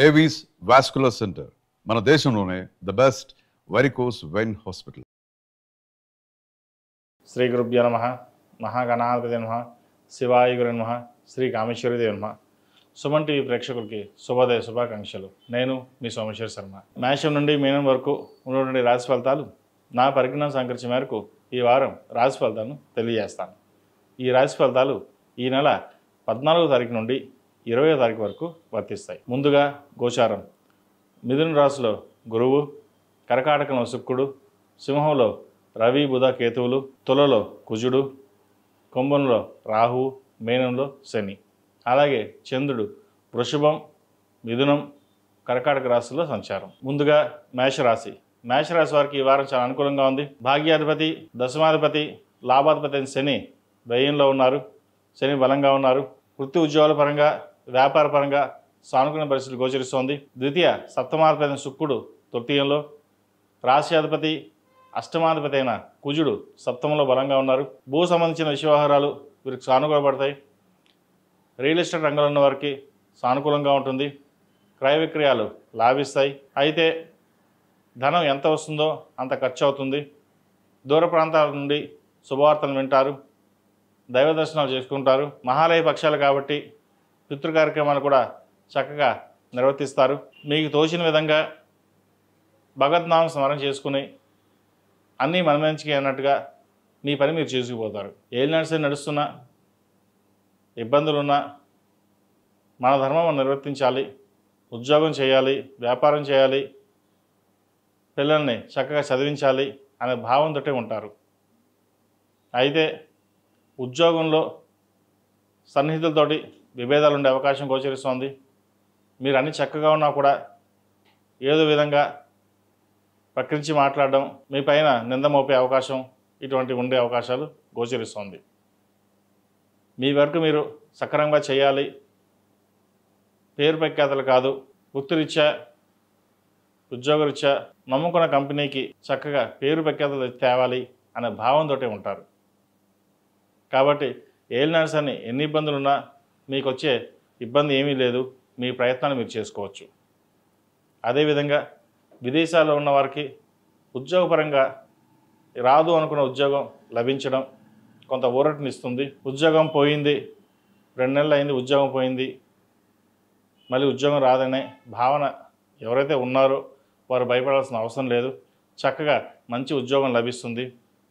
Avis vascular center మన దేశంలోనే the best varicose vein hospital. శ్రీ గురుభ్యో నమః. మహాగణాధిపతి నమః. శివాయ గురు నమః. శ్రీ కామేశ్వరి దేవి నమః. సుమన్ టీవీ ప్రేక్షకులకి శుభోదయ శుభాకాంక్షలు. నేను మీ సోమేశ్వర శర్మ. మేషం నుండి మీనం వరకు ఉన్నటువంటి రాశి ఫలితాలు నా పరిజ్ఞానం సంకరించిన మేరకు ఈ వారం రాశి ఫలితాలను తెలియజేస్తాను. ఈ రాశి ఫలితాలు ఈ నెల 14వ తారీఖు నుండి 20వ తారీఖు వరకు వర్తిస్తాయి. ముందుగా గోచారం. మిథున రాశిలో గురువు, కర్కాటకంలో శుక్రుడు, సింహంలో రవి బుధ కేతువులు, తులలో కుజుడు, కుంభంలో రాహువు, మీనంలో శని. అలాగే చంద్రుడు వృషభం, మిథునం, కర్కాటక రాశిలో సంచారం. ముందుగా మేషరాశి. మేషరాశి వారికి ఈ వారం చాలా అనుకూలంగా ఉంది. భాగ్యాధిపతి, దశమాధిపతి, లాభాధిపతి అయిన శని వ్యయంలో ఉన్నారు. శని బలంగా ఉన్నారు. వృత్తి ఉద్యోగాల పరంగా, వ్యాపార పరంగా సానుకూల పరిస్థితులు గోచరిస్తోంది. ద్వితీయ సప్తమాధిపతి అయిన శుక్రుడు తృతీయంలో, రాశ్యాధిపతి అష్టమాధిపతి అయిన కుజుడు సప్తమంలో బలంగా ఉన్నారు. భూ సంబంధించిన విషయవహారాలు వీరికి సానుకూలపడతాయి. రియల్ ఎస్టేట్ రంగంలో ఉన్న వారికి సానుకూలంగా ఉంటుంది. క్రయ విక్రయాలు లాభిస్తాయి. అయితే ధనం ఎంత వస్తుందో అంత ఖర్చు అవుతుంది. దూర ప్రాంతాల నుండి శుభవార్తలు వింటారు. దైవ దర్శనాలు చేసుకుంటారు. మహాలయ పక్షాలు కాబట్టి పితృ కార్యక్రమాలు కూడా చక్కగా నిర్వర్తిస్తారు. మీకు తోచిన విధంగా భగవద్నామం స్మరణ చేసుకుని అన్నీ మనమంచికి అన్నట్టుగా మీ పని మీరు చేసుకుపోతారు. ఏలినాడు నడుస్తున్నా, ఇబ్బందులున్నా మన ధర్మం మనం నిర్వర్తించాలి. ఉద్యోగం చేయాలి, వ్యాపారం చేయాలి, పిల్లల్ని చక్కగా చదివించాలి అనే భావంతో ఉంటారు. అయితే ఉద్యోగంలో సన్నిహితులతోటి విభేదాలు ఉండే అవకాశం గోచరిస్తోంది. మీరు అన్ని చక్కగా ఉన్నా కూడా ఏదో విధంగా ప్రకరించి మాట్లాడడం, మీ పైన నింద మోపే అవకాశం, ఇటువంటివి ఉండే అవకాశాలు గోచరిస్తోంది. మీ వరకు మీరు సక్రమంగా చేయాలి. పేరు ప్రఖ్యాతలు కాదు, వృత్తిరీత్యా ఉద్యోగరీత్యా నమ్ముకున్న కంపెనీకి చక్కగా పేరు ప్రఖ్యాతలు తేవాలి అనే భావంతో ఉంటారు. కాబట్టి ఏలినాడు శని ఎన్ని ఇబ్బందులున్నా మీకు వచ్చే ఇబ్బంది ఏమీ లేదు. మీ ప్రయత్నాలు మీరు చేసుకోవచ్చు. అదేవిధంగా విదేశాల్లో ఉన్న వారికి ఉద్యోగపరంగా రాదు అనుకున్న ఉద్యోగం లభించడం కొంత ఊరటనిస్తుంది. ఉద్యోగం పోయింది, 2 నెలలు అయింది, ఉద్యోగం పోయింది, మళ్ళీ ఉద్యోగం రాదనే భావన ఎవరైతే ఉన్నారో వారు భయపడాల్సిన అవసరం లేదు. చక్కగా మంచి ఉద్యోగం లభిస్తుంది.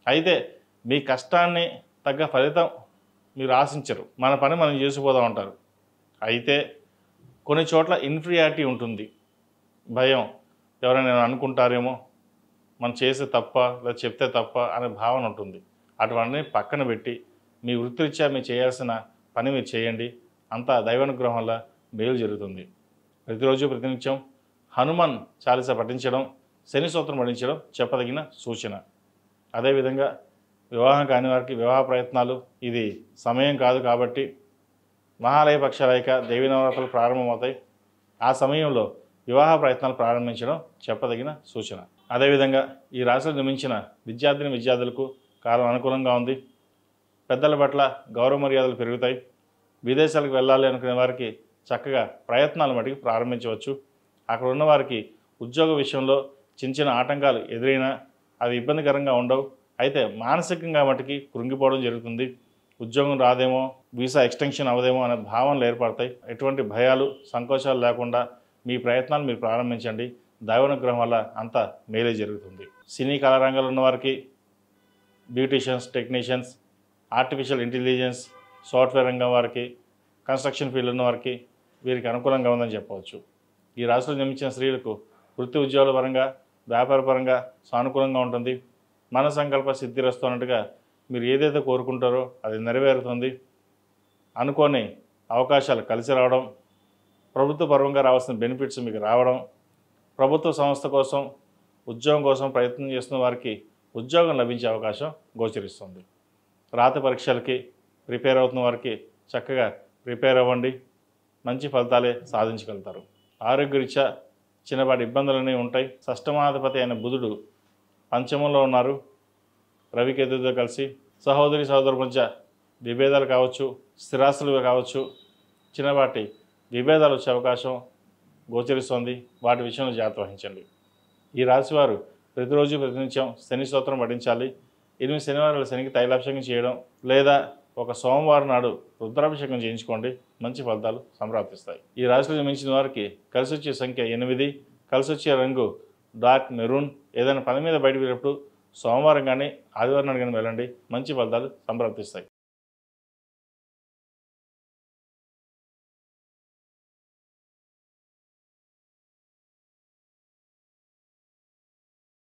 అయితే మీ కష్టాన్ని తగ్గ ఫలితం మీరు ఆశించరు. మన పని మనం చేసిపోతూ ఉంటారు. అయితే కొన్ని చోట్ల ఇన్ఫీరియారిటీ ఉంటుంది. భయం, ఎవరైనా అనుకుంటారేమో, మనం చేసే తప్ప లేదా చెప్తే తప్ప అనే భావన ఉంటుంది. అటువంటిని పక్కన పెట్టి మీ వృత్తిరీత్యా మీరు చేయాల్సిన పని మీరు చేయండి. అంతా దైవానుగ్రహం వల్ల మేలు జరుగుతుంది. ప్రతిరోజు ప్రతినిత్యం హనుమాన్ చాలీసా పఠించడం, శని స్తోత్రం పఠించడం చెప్పదగిన సూచన. అదేవిధంగా వివాహం కాని వారికి వివాహ ప్రయత్నాలు, ఇది సమయం కాదు కాబట్టి మహాలయ పక్షాలైక దేవీ నవరాత్రులు ప్రారంభమవుతాయి. ఆ సమయంలో వివాహ ప్రయత్నాలు ప్రారంభించడం చెప్పదగిన సూచన. అదేవిధంగా ఈ రాశిలో జన్మించిన విద్యార్థులకు కాలం అనుకూలంగా ఉంది. పెద్దల పట్ల గౌరవ మర్యాదలు పెరుగుతాయి. విదేశాలకు వెళ్ళాలి అనుకునే వారికి చక్కగా ప్రయత్నాలు మటుకు ప్రారంభించవచ్చు. అక్కడ ఉన్న వారికి ఉద్యోగ విషయంలో చిన్న ఆటంకాలు ఎదురైనా అవి ఇబ్బందికరంగా ఉండవు. అయితే మానసికంగా మటుకి కృంగిపోవడం జరుగుతుంది. ఉద్యోగం రాదేమో, వీసా ఎక్స్టెన్షన్ అవదేమో అనే భావనలు ఏర్పడతాయి. ఎటువంటి భయాలు సంకోచాలు లేకుండా మీ ప్రయత్నాలు మీరు ప్రారంభించండి. దైవానుగ్రహం వల్ల అంతా మేలే జరుగుతుంది. సినీ కళారంగంలో ఉన్న వారికి, beauticians, technicians, artificial intelligence, software రంగం వారికి, కన్స్ట్రక్షన్ ఫీల్డ్ ఉన్న వారికి వీరికి అనుకూలంగా ఉందని చెప్పవచ్చు. ఈ రాశిలో జన్మించిన స్త్రీలకు వృత్తి ఉద్యోగాల పరంగా, వ్యాపార పరంగా సానుకూలంగా ఉంటుంది. మన సంకల్ప సిద్ధిరస్తు అన్నట్టుగా మీరు ఏదైతే కోరుకుంటారో అది నెరవేరుతుంది. అనుకోని అవకాశాలు కలిసి రావడం, ప్రభుత్వ పరంగా రావాల్సిన బెనిఫిట్స్ మీకు రావడం, ప్రభుత్వ సంస్థ కోసం, ఉద్యోగం కోసం ప్రయత్నం చేస్తున్న వారికి ఉద్యోగం లభించే అవకాశం గోచరిస్తుంది. రాత పరీక్షలకి ప్రిపేర్ అవుతున్న వారికి చక్కగా ప్రిపేర్ అవ్వండి. మంచి ఫలితాలే సాధించగలుగుతారు. ఆరోగ్యరీత్యా చిన్నపాటి ఇబ్బందులన్నీ ఉంటాయి. షష్టమాధిపతి అయిన బుధుడు పంచమంలో ఉన్నారు రవికేతుతో కలిసి. సహోదరుల మధ్య విభేదాలు కావచ్చు, స్థిరాస్తులు కావచ్చు, చిన్నపాటి విభేదాలు వచ్చే అవకాశం గోచరిస్తోంది. వాటి విషయంలో జాగ్రత్త వహించండి. ఈ రాశివారు ప్రతిరోజు ప్రతినిత్యం శని స్తోత్రం పఠించాలి. 8 శనివారాలు శనికి తైలాభిషేకం చేయడం లేదా ఒక సోమవారం నాడు రుద్రాభిషేకం చేయించుకోండి. మంచి ఫలితాలు సంప్రాప్తిస్తాయి. ఈ రాశిలో జన్మించిన వారికి కలిసి వచ్చే సంఖ్య 8, కలిసి వచ్చే రంగు డార్క్ మెరూన్. ఏదైనా పని మీద బయటకు వెళ్ళినప్పుడు సోమవారం కానీ ఆదివారం నాడు కానీ వెళ్ళండి. మంచి ఫలితాలు సంప్రాప్తిస్తాయి.